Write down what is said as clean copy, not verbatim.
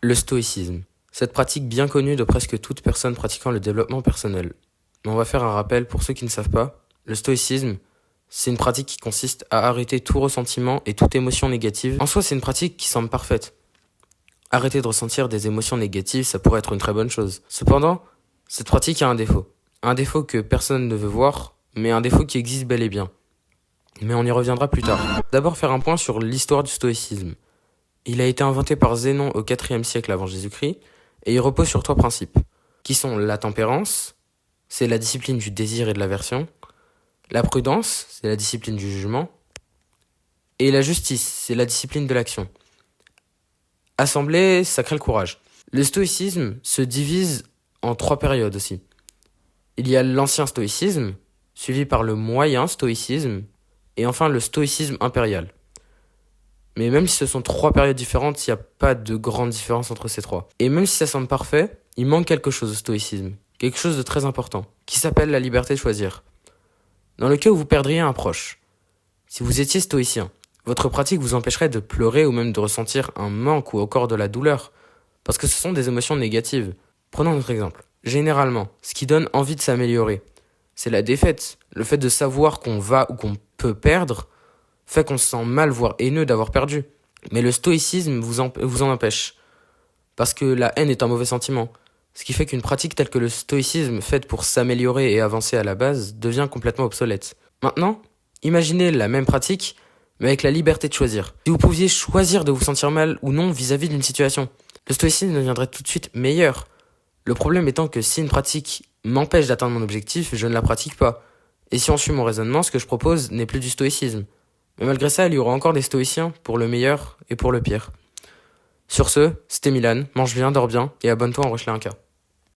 Le stoïcisme. Cette pratique bien connue de presque toute personne pratiquant le développement personnel. On va faire un rappel pour ceux qui ne savent pas. Le stoïcisme, c'est une pratique qui consiste à arrêter tout ressentiment et toute émotion négative. En soi, c'est une pratique qui semble parfaite. Arrêter de ressentir des émotions négatives, ça pourrait être une très bonne chose. Cependant, cette pratique a un défaut. Un défaut que personne ne veut voir, mais un défaut qui existe bel et bien. Mais on y reviendra plus tard. D'abord faire un point sur l'histoire du stoïcisme. Il a été inventé par Zénon au IVe siècle avant Jésus-Christ, et il repose sur 3 principes, qui sont la tempérance, c'est la discipline du désir et de l'aversion, la prudence, c'est la discipline du jugement, et la justice, c'est la discipline de l'action. Assemblée, ça crée le courage. Le stoïcisme se divise en 3 périodes aussi. Il y a l'ancien stoïcisme, suivi par le moyen stoïcisme, et enfin le stoïcisme impérial. Mais même si ce sont 3 périodes différentes, il n'y a pas de grande différence entre ces 3. Et même si ça semble parfait, il manque quelque chose au stoïcisme. Quelque chose de très important, qui s'appelle la liberté de choisir. Dans le cas où vous perdriez un proche, si vous étiez stoïcien, votre pratique vous empêcherait de pleurer ou même de ressentir un manque ou encore de la douleur, parce que ce sont des émotions négatives. Prenons notre exemple. Généralement, ce qui donne envie de s'améliorer, c'est la défaite. Le fait de savoir qu'on va ou qu'on peut perdre, fait qu'on se sent mal, voire haineux d'avoir perdu. Mais le stoïcisme vous en empêche. Parce que la haine est un mauvais sentiment. Ce qui fait qu'une pratique telle que le stoïcisme, faite pour s'améliorer et avancer à la base, devient complètement obsolète. Maintenant, imaginez la même pratique, mais avec la liberté de choisir. Si vous pouviez choisir de vous sentir mal ou non vis-à-vis d'une situation, le stoïcisme deviendrait tout de suite meilleur. Le problème étant que si une pratique m'empêche d'atteindre mon objectif, je ne la pratique pas. Et si on suit mon raisonnement, ce que je propose n'est plus du stoïcisme. Mais malgré ça, il y aura encore des stoïciens pour le meilleur et pour le pire. Sur ce, c'était Milan, mange bien, dors bien et abonne-toi en Rochelet 1K.